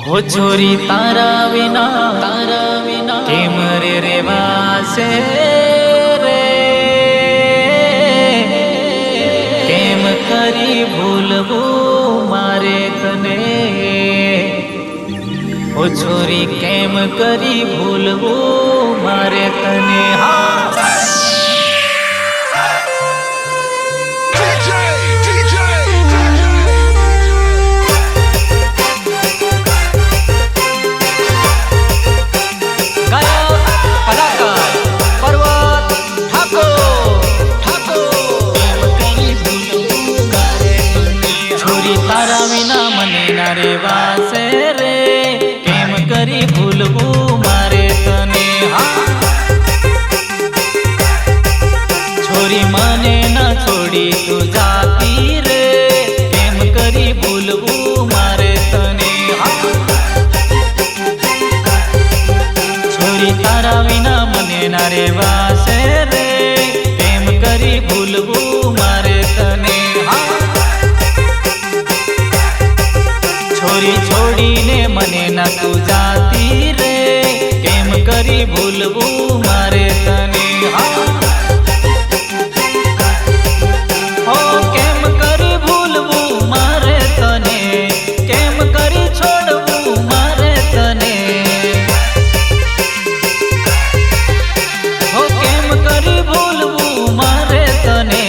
हो छोरी तारा विना केम रे रेवासे रे, केम करी भूलवू मारे तने। हो छोरी केम करी भूलवू मारे तने। हाँ रे वासे रे, केम करी भूलवू मारे तने। हाँ छोरी मने न छोड़ी तू जाती रे, केम करी भूलवू मारे तने। हाँ छोरी तारा विना मने न रे वासे रे, केम करी भूलवू मारे तने। हाँ छोरी छोड़ी ने मने न तू जाती रे, केम करी भूलवू मारे तने। हाँ हो केम करी भूलवू मारे तने, केम करी छोड़वू मारे तने। हो केम करी भूलवू मारे तने,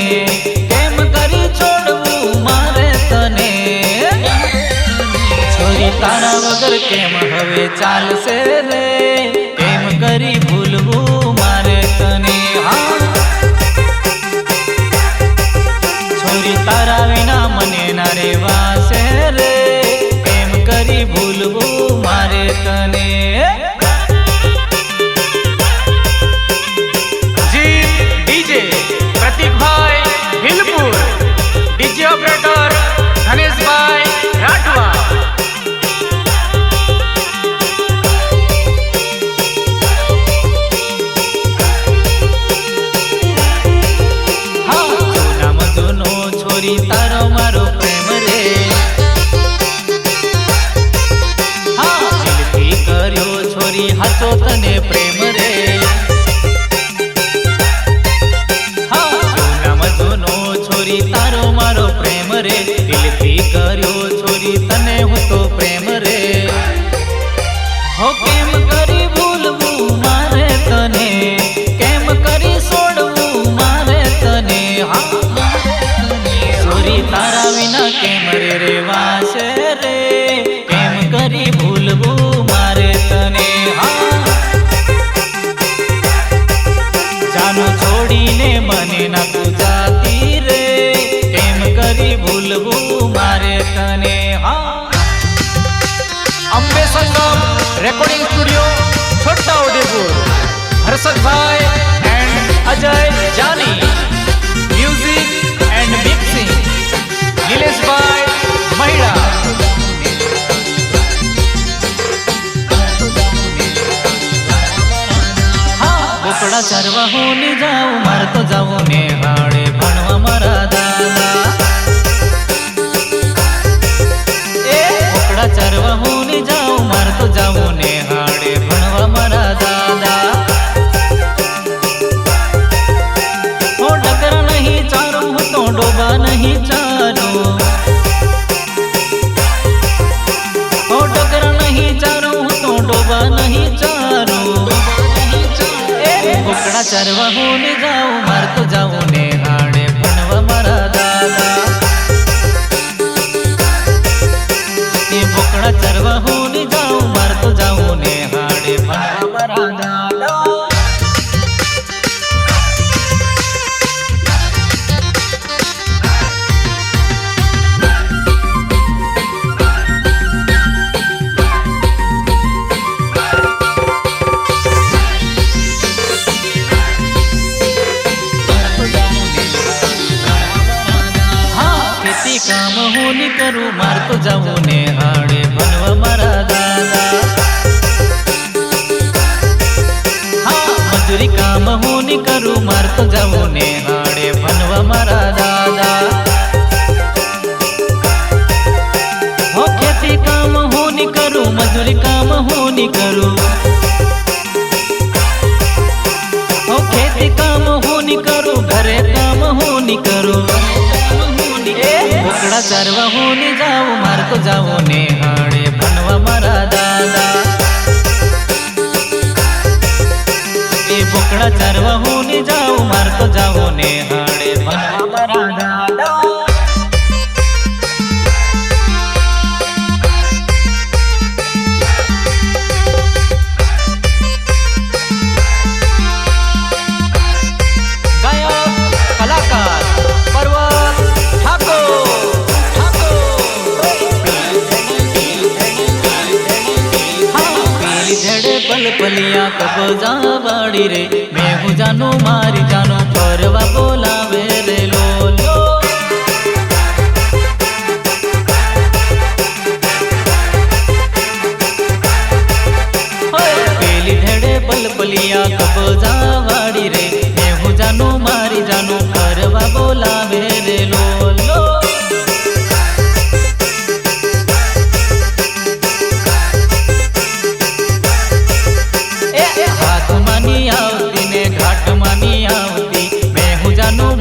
केम करी छोड़वू मारे तने। तारा वगर केम हवे चालसे रे, केम करी भूलवू मारे तने। हाँ छोरी तारा विना मने न रेवासे रे, केम करी भूलवू मारे तने। जी डीजे प्रतीक भाई भिलपुर, डीजे ऑपरेटर धनेश भाई राठवा। छोरी तारो मारो प्रेम रे, हाँ दिलथी कर्यो छोरी हाचो तने प्रेम रे। हाँ जूना जूनो छोरी तारो मारो प्रेम रे, दिलथी कर्यो छोरी तने हूँ तो प्रेम रे। हो केम करी भूलवू मारे तने, केम करी सोड़वू मारे तने। हाँ तारा विना केम रे रेवासे रे, केम करी भूलवू मारे तने। हाँ जानो छोड़ी ने मने न तू जाती रे, केम करी भूलवू मारे तने। हाँ अम्बे संगम रिकॉर्डिंग स्टूडियो छोटा उदयपुर, हर्षद भाई एंड अजय जानी, म्यूजिक एंड मिक्सिंग नीलेश भाई महिला। हाँ बोकड़ा चरवा होने जाऊं मार तो जाऊं नेहाड़े भणवा मारा दादा। बोकड़ा चरवा होने जाऊं मार तो जाऊं नेहाड़े भणवा मारा दादा। हो डगर नहीं चारों तो डोबा नहीं चारों, हो डगर नहीं चारों तो डोबा नहीं चारों। बोकड़ा चरवा होने जाऊं मार तो जाऊं नेहाड़े भणवा मारा दादा। ये बोकड़ा चरवा होने जाऊं मार तो जाऊं नेहाड़े भणवा मारा दादा। काम होनी करूँ मार तो जाऊँ नेहाड़े भणवा मारा दादा। हाँ मजूरी काम होनी करूँ मार तो जाऊँ नेहाड़े भणवा मारा दादा। हो खेती काम होनी करूँ ની કરું ઓ ખેતી કામ હું ની કરું ઘરે કામ હું ની કરું બોકડા ચારવા હું ની જાઉં માર તો જાવો ને હાડે ભણવા મારા દાદા એ બોકડા ચારવા હું ની જાઉં માર તો જાવો ને હાડે ભણવા મારા દાદા पलिया कब जावाड़ी रे मैं हूँ जानो मारी जानो परवा बोलावे रे लोलो पेली धेड़े पल पलिया कब जावाड़ी रे मैं हूँ जानो मारी जानो परवा बोलावे रे लोलो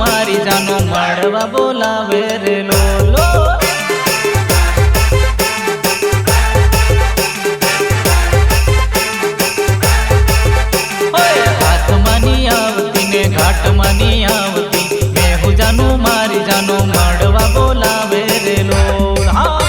मारी जानो मड़वा बोलावे रे लोलो हाथ मानी आवती ने घाट मानी आवती मैं हूँ जानो मारी जानो मड़वा बोलावे रे लोलो हाँ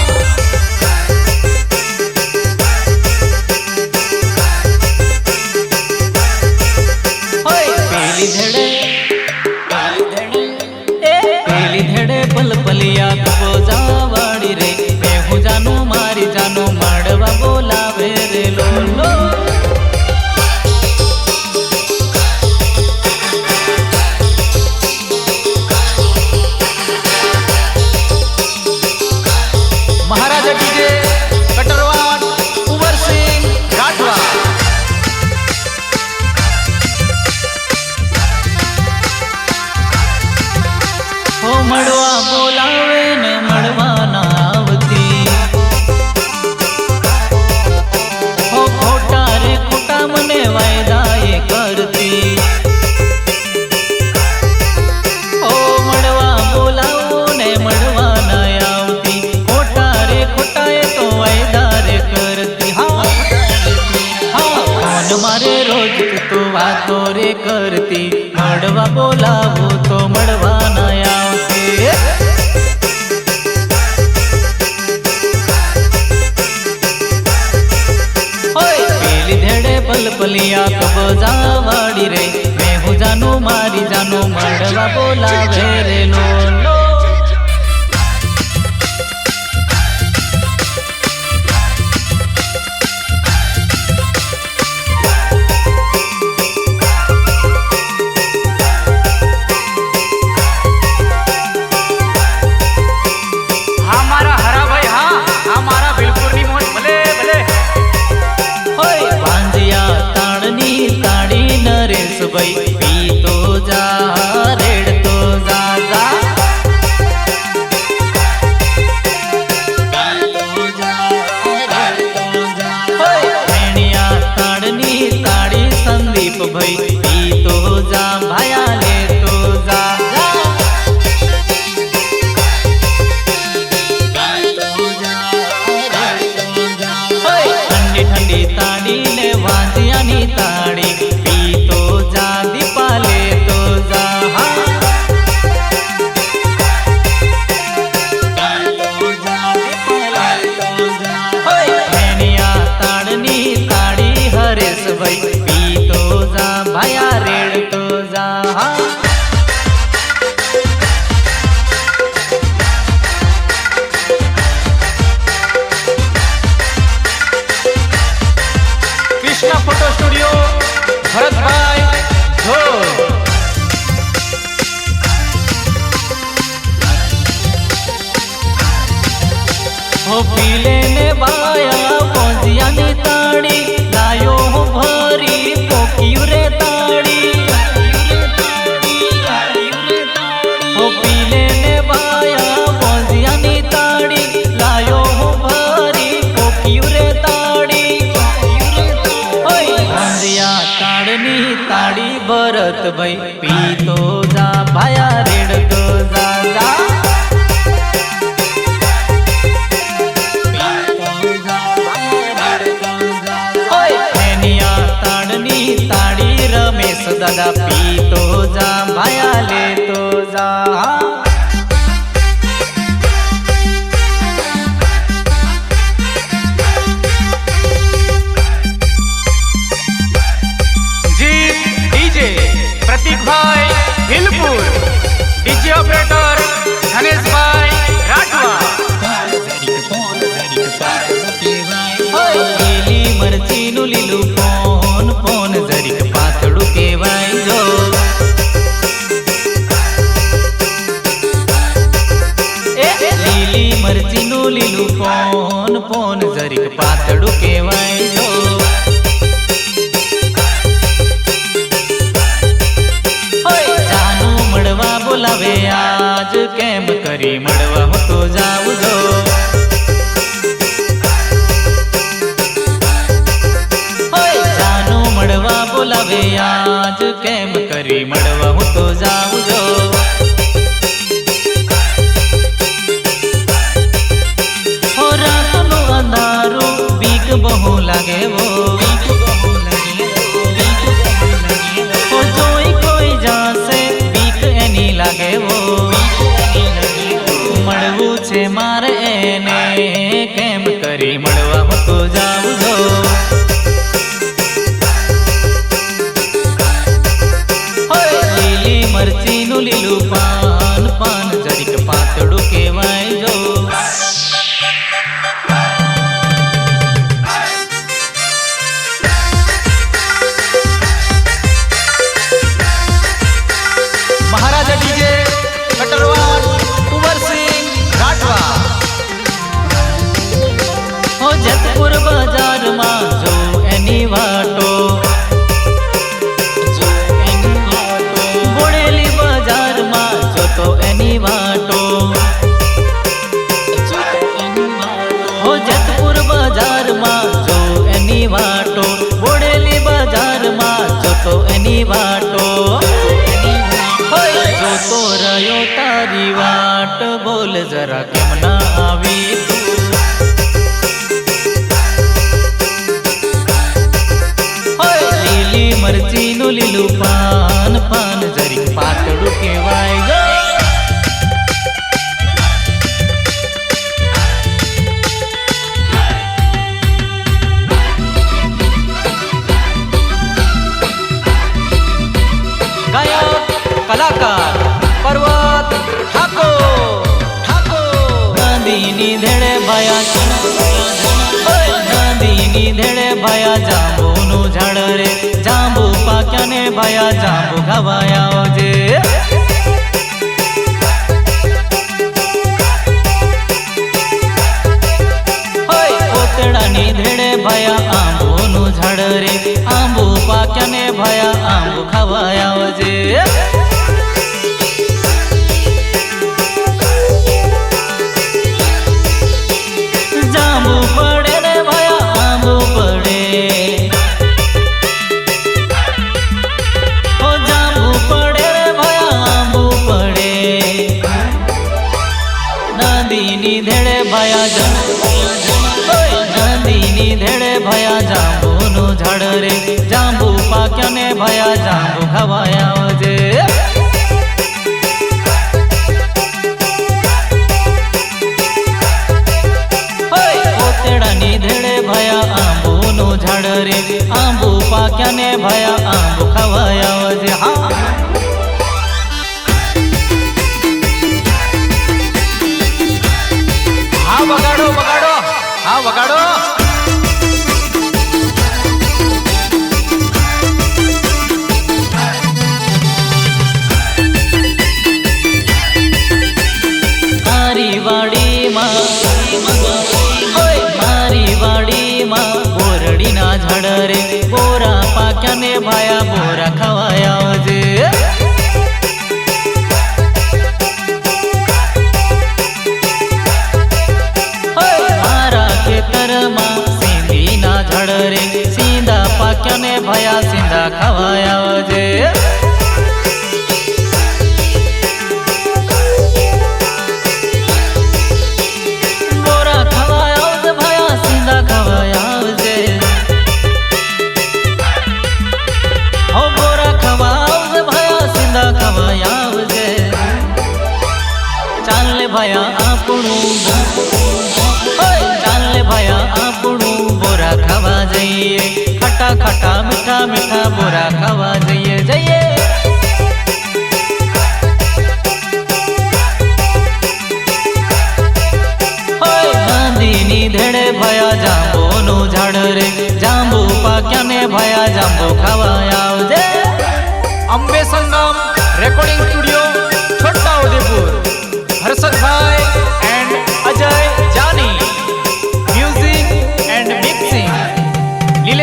पेली धड़े पल पलिया कबो जावाड़ी रे मैं हूँ जानो मारी जानो मड़वा बोलावे रे लोलो महाराजा डीजे कटरवान कुंवर सिंह राठवा ओ मड़वा बोलावे ने मड़वा ना आवती ओ खोटा रे खोटा मने वायदा ये करती ओ मड़वा बोलावो ने मड़वा ना आवती खोटा रे खोटा ये तो वायदा रे करती हाँ कौन मारे रोज तो बातो रे करती मड़वा बोलावो तो मड़वा ना आवती पेली धेड़े पल पलिया कब जावाड़ी रे मैं हूँ जानो मारी जानो मड़वा बोलावे रे लोलो भाई पी तो जा रेड़ तो जा जा ताड़नी ताड़ी संदीप भाई पी तो जा भाया ले तो जा ठंडी ठंडी ताड़ी ने वाजिया नी ताड़ी भाई पी तो जा भाई भरत भाई पीतो जा भाया रेड़तो जा जा ताड़ी रमेश दादा पीतो जा भाया लेतो जा जीत डीजे प्रतीक भाई हिलपुर, डीजे ऑपरेटर धनेश भाई राठवा। લીલી મરચીનું લીલું પોન પોન જરીક પાતળું કહેવાય જો લીલી મરચીનું લીલું પોન પોન જરીક પાતળું કહેવાય જો જાનું મળવા બોલાવે આજ કેમ કરી મળવા હું તો જાઉં જો બોલાવે આજ કેમ કરી મળવા હું તો જાઉં જો હો રાતનું અંધારું બીક બહુ લાગે વો જોઈ કોઈ જાશે બીક એની લાગે વો મળવું છે મારે એને કેમ કરી મળવા હું તો જાઉં જો મરચીનું લીલું પાન પાન જરીક પાતળું કહેવાય જો મહારાજા ડીજે કટરવાડ કુંવરસિંહ રાઠવા। હો જેતપુર બજારમાં જો એની વાટો તો એની વાટો હો જેતપુર બજારમાં જો એની વાટો બોડેલી બજારમાં જો તો એની વાટો જોતો રહ્યો તારી વાટ બોલ જરા કેમ ના આવી લીલી મરચીનું લીલું પાન પાન જરીક પાતળું કહેવાય ગો કલાકાર પર્વત ઠાકોર નદીની ધેડે ભયા નદીની ધેડે ભયા જાંબુનું ઝાડ રે જાંબુ પાક્યા ને ભયા જાંબુ ખાવાયા આવજે કોતડાની ધેડે ભયા આંબોનું ઝાડ રે આંબુ પાક્યા ને ભયા આંબુ ખાવાયા આવજે જાંબુ પડે રે ભયા આંબુ પડે ઓ જાંબુ પડે રે ભયા આંબુ પડે નદીની ધેડે ભયા નદીની ધેડે ભયા જાંબુનું ઝાડ રે જાંબુ પાક્યા ને ભયા જાંબુ ખાવાયા આવજે કોતડાની ધેડે ભયા આંબુનું ઝાડ રે આંબુ પાક્યા ને ભયા આંબુ ખાવાયા આવજે હા હા વગાડો વગાડો હા વગાડો મારી વાડીમાં બોરડીના ઝાડ રે બોરા પાક્યા ને ભાયા બોરા ખવાયા આવજે મારા ખેતરમાં સિંધીના ઝાડ રે સીંધા પાક્યા ને ભયા સીંધા ખવાયા આવજે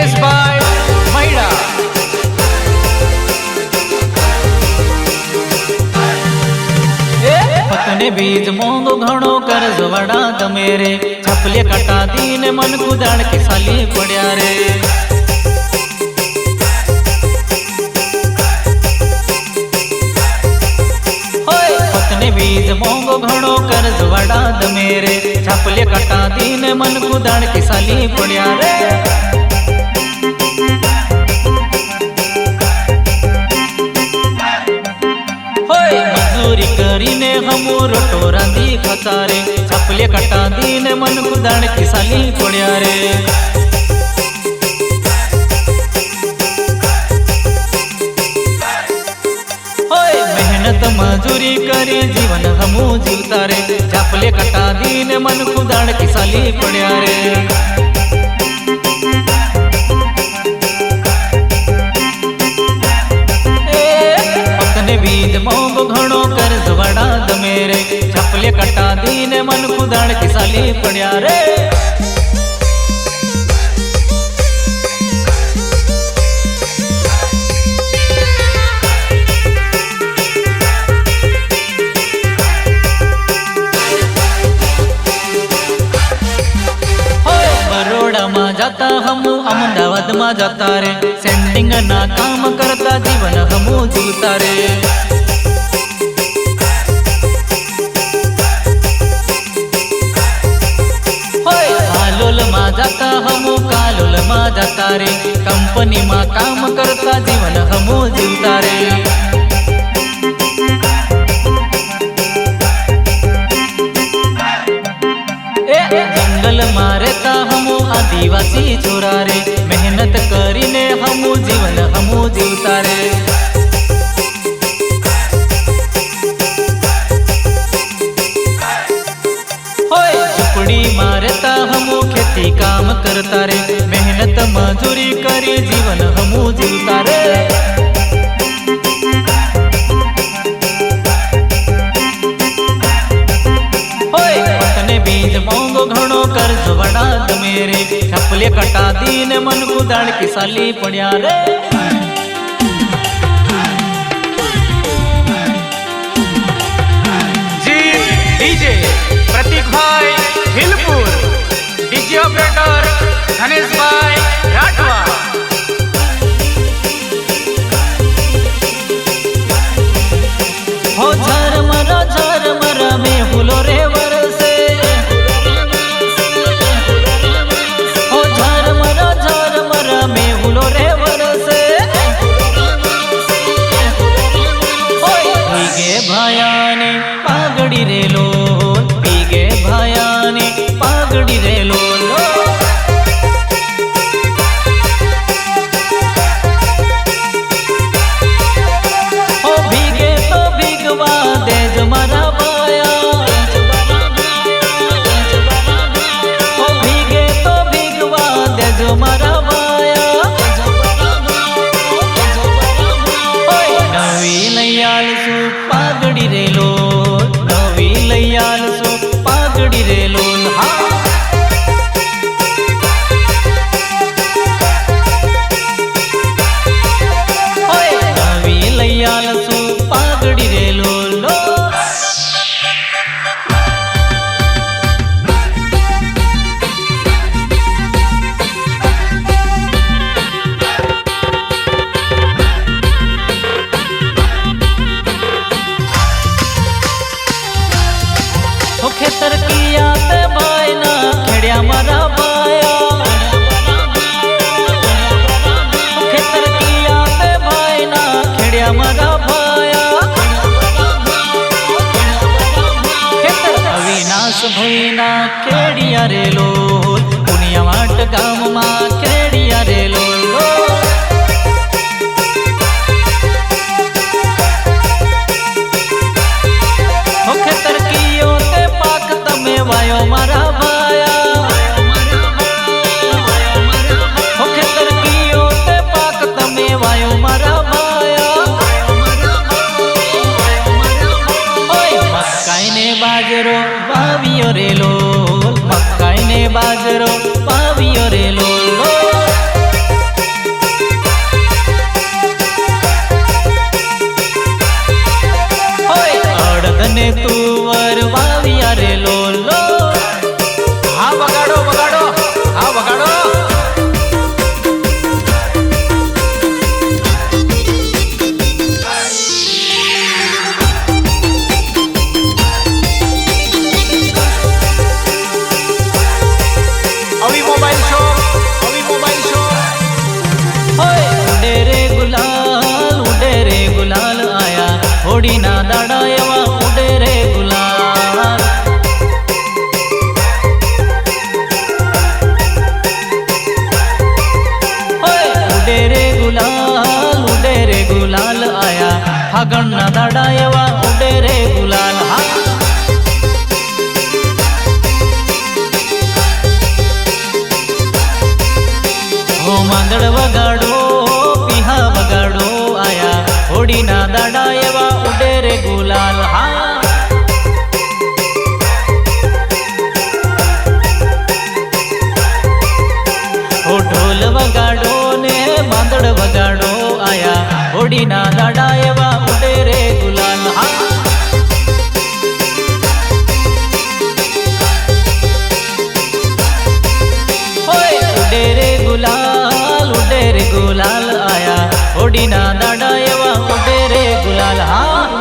નિલેશભાઈ મૈડા. પતને બીજ મોંઘો ઘણો કરજ વડા તમે રે છપલે કટા દીને મન કુદાડ કે સાલી પડ્યા રે પતને બીજ મોંઘો ઘણો કરજ વડા તમે રે છપલે કટા દીને મન કુદાડ કે સાલી પડ્યા રે મજૂરી કરીને હમુ રોટો રાંધી ખાતા રે છપલે કટા દીને મન કુદાડ કે સાલી પડ્યા રે મહેનત મજૂરી કરી જીવન હમુ જીવતા રે છપલે કટા દીને મન કુદાડ કે સાલી પડ્યા રે બીજ મોંઘો ઘણો કરજ વડા તમે રે છપલે કટા દીને મન કુદાડ કે સાલી પડ્યા રે બરોડામાં જાતા હમુ અમદાવાદમાં જાતા રે સેન્ડિંગ ના કામ કરતા જીવન હમુ જીવતા રે હાલોલમાં જાતા હમુ કાલોલમાં જાતા રે કંપનીમાં કામ કરતા જીવન હમુ જીવતા રે જંગલમાં રહેતા હમુ આદિવાસી છોરા રે મહેનત કરીને હમુ જીવન હમુ જીવતા રે ઝૂંપડીમાં રહેતા હમુ ખેતી કામ કરતા રે મહેનત મજૂરી કરી જીવન હમુ જીવતા રે બીજ મોંઘો ઘણો કરજ વડા તમે રે છપલે કટા દીને મન કુદાડ કે સાલી પડ્યા રે જીત ડીજે પ્રતિકભાઈ હિલપુર. ડીજે ઓપરેટર ધનેશભાઈ રાઠવા. હો ઝરમર મેં ફૂલો રે વરસે હો ઝરમર મેં ફૂલો રે વરસે પીગે ભાયાને પાઘડી રે લો પીગે ભાયાને પાઘડી રે લો લગનના દાડા એવા ઉડે રે ગુલાલ હા હો માંદડ વગાડો પીહા વગાડો આયા હોડીના દાડા એવા ઉડે રે ગુલાલ હા હો ઢોલ વગાડો ને માંદડ વગાડો આયા હોડીના દાડા એવા ઉડે રે ગુલાલ હા ઓય ઉડે રે ગુલાલ આયા હોડીના દાડા એવા ઉડે રે ગુલાલ હા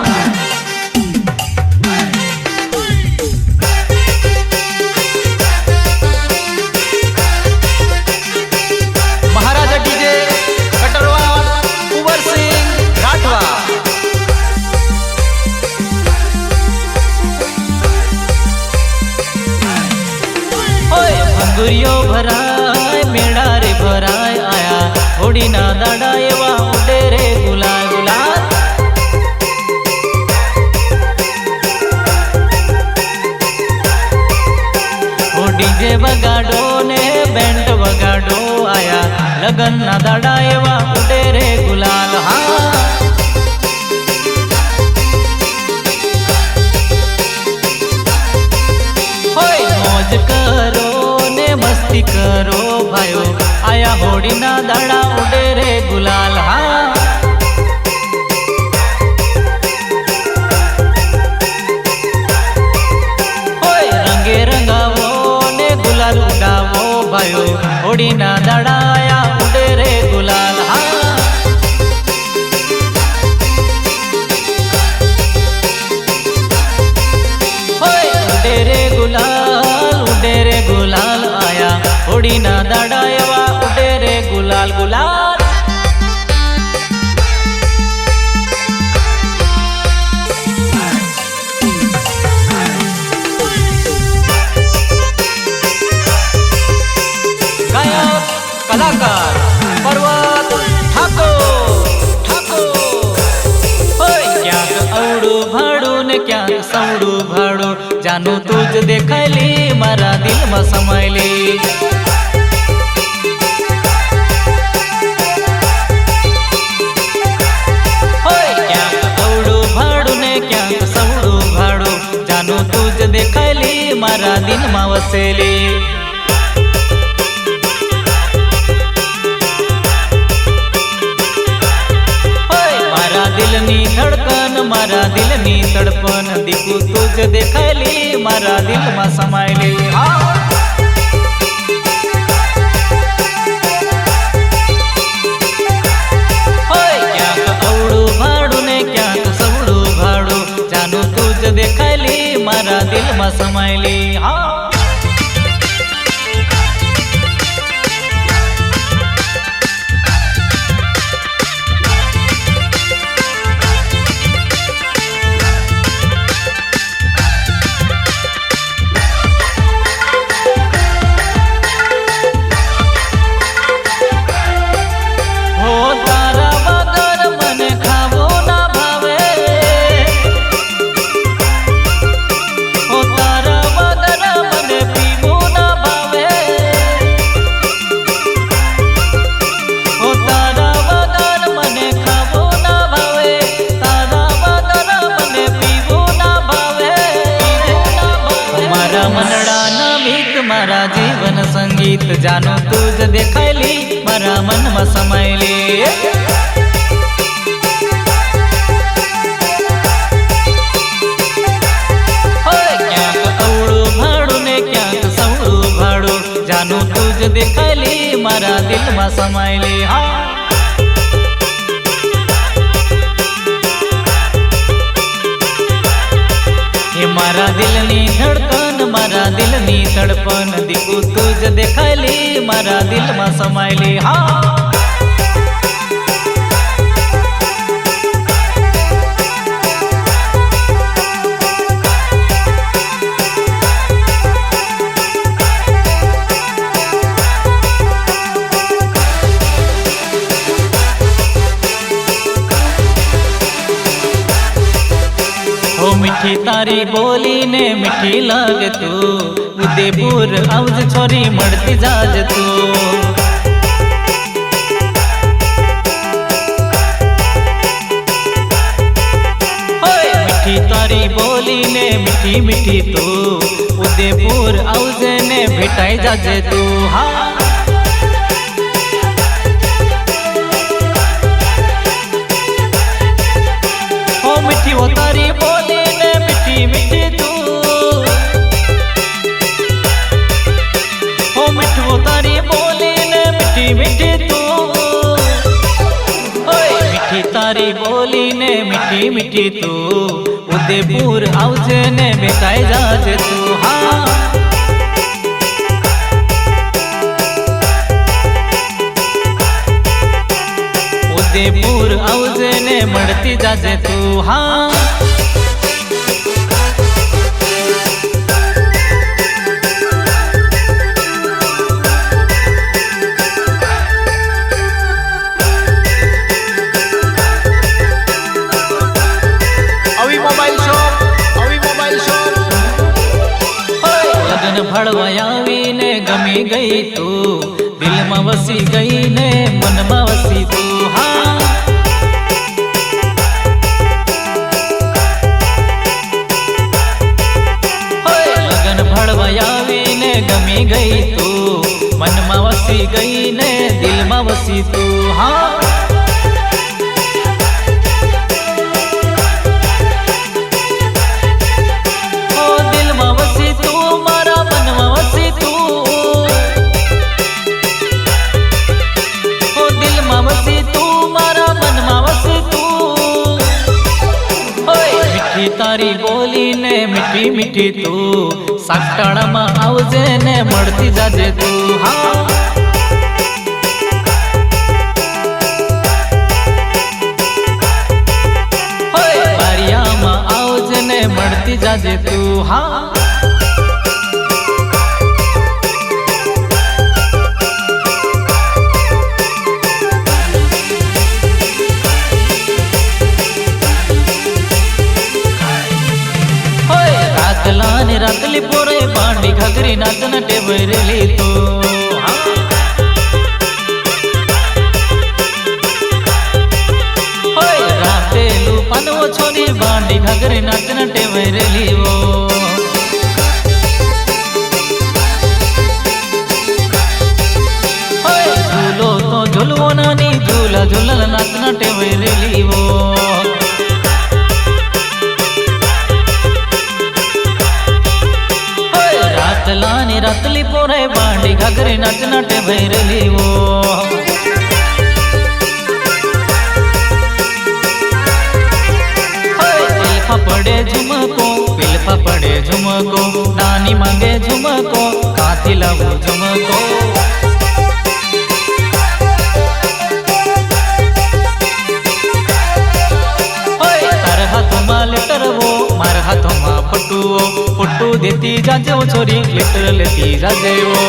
ગુરિયો ભરાય મેળા રે ભરાય આયા હોડીના દાડા એવા ઉડે રે ગુલાલ ગુલાલ હો ડીજે વગાડો ને બેન્ડ વગાડો આયા લગનના દાડા એવા ઉડે રે ગુલાલ હા હોય મોજ કરો મસ્તી કરો ભાઈઓ આયા હોડીના દાડા ઉડે રે ગુલાલ હા હોય રંગે રંગાવો ને ગુલાલ ઉડાવો ભાઈઓ હોડીના દાડા આયા ઉડે રે ગુલાલ હા હોય ઉડે રે ગુલાલ હોડીના દાડા એવા ઉડે રે ગુલાલ ગુલાલ ગાયક કલાકાર પર્વત ઠાકોર હોય ક્યાંક અવડું ભાડું ને ક્યાંક સવડું ભાડું જાનું તું જ દેખાયલી મારા દિલમાં સમાયેલી દેખાયલી મારા દિલમાં વસેલી મારા દિલની ધડકન મારા દિલની તડપન દીકુ તું જ દેખાયલી મારા દિલમાં સમાયેલી હા ક્યાંક અવળું ભાડું ને ક્યાંક સવડું ભાડું જાનું તું જ દેખાયલી મારા દિલમાં સમાયેલી હા મારા જીવન સંગીત જાનો તું જ દેખાયલી મારા મનમાં સમાયેલી ક્યાંક અવળું ભાડું ને ક્યાંક સવળું ભાડું જાનો તું જ દેખાયલી મારા દિલમાં સમાયેલી હા મારા દિલની ધડકન મારા દિલની તડપન દીકુ તું જ દેખાયલી મારા દિલમાં સમાયેલી હા મીઠી તારી બોલી ને મીઠી લાગે તું, ઉદયપુર આવજ છોરી મળતી જાજ તું। મીઠી તારી બોલી ને મીઠી મીઠી તું, ઉદયપુર આવજે ને ભેટાઈ જાજે તું। હા मीठी वो तारी बोली ने मीठी मीठी तू, ओ मीठी वो तारी बोली ने मीठी मीठी तू, ओए मीठी तारी बोली ने मीठी मीठी तू, उदयपुर आवजे ने बेटाई जाजे तू। हाँ उदयपुर आवजे ने મળતી જાજે તું। હા અવી મોબાઈલ શોપ, અવી મોબાઈલ શોપ। લગ્ન ભળવા આવીને ગમી ગઈ તું, દિલમાં વસી ગઈ ને મનમાં વસી તું। હા લગ્ન ભળવા આવીને ગમી ગઈ તું, મનમાં વસી ગઈ ને દિલમાં વસી તું। હા દિલમાં વસી તું, મારા મનમાં વસી તું, દિલમાં વસી તું, મારા મનમાં વસી તું। મીઠી તારી બોલી ને મીઠી મીઠી તું, સાકટાણામાં આવજે ને મળતી જાજે તું। હા બારિયામાં આવજે ને મળતી જાજે તું। હા રાતલા ને રાતલી પોરે બાંડી ઘાઘરી નાચન ટેવરેલી તો। રાતેલું પાનવો છોડી બાંડી ઘાઘરી નાચન ટેવરેલી વો। ઝૂલો તો ઝૂલવો નાની, ઝૂલા ઝૂલલ નાચન ટેવરેલી વો। રાતલા ની રાતલી પોરે બાંડી ઘાઘરી નાચન ટેવરેલી વો। પડે ઝુમકો, પિલફા પડે ઝુમકો, નાની માંગે ઝુમકો, કાથી લાવું ઝુમકો। તાર હાથમાં લેટરવો, મારા હાથમાં ફટુઓ, ફોટો દેતી જાજે છોરી, લેટર લેતી જાજે ઓ।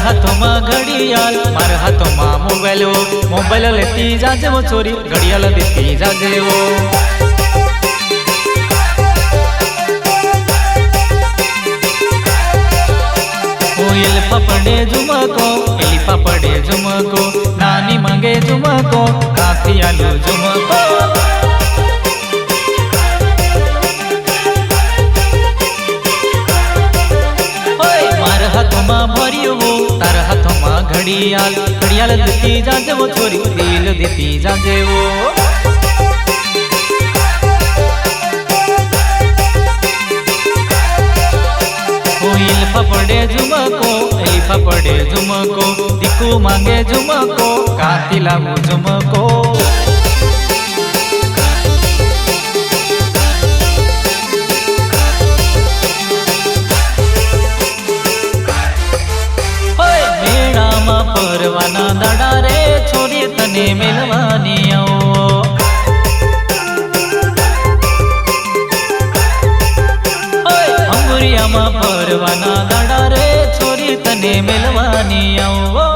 હાથમાં ઘડિયાળ, મારા હાથમાં મોબાઈલ, મોબાઈલ લેતી જાજે છોરી, ઘડિયાળ દેતી જાજે ઓ। એલફા પડે ઝુમકો, એલિફા પડે ઝુમકો, નાની માંગે ઝુમકો, કાથી આલું ઝુમકો। મારા હાથમાં ભર્યું, તારા હાથમાં ઘડિયાળ, ઘડિયાળ દેતી જાજે છોરી, દિલ દેતી જાજે ઓ। એલફા પડે ઝુમકો, એલિફા પડે ઝુમકો, દીકુ માંગે ઝુમકો, કાથી લાવું ઝુમકો। મેળામાં ફરવાના દાડા રે છોરી, તને મેલવાની આવો। અંગુરિયામાં ફરવાના દાડા રે છોરી, તને મેલવાની આવો।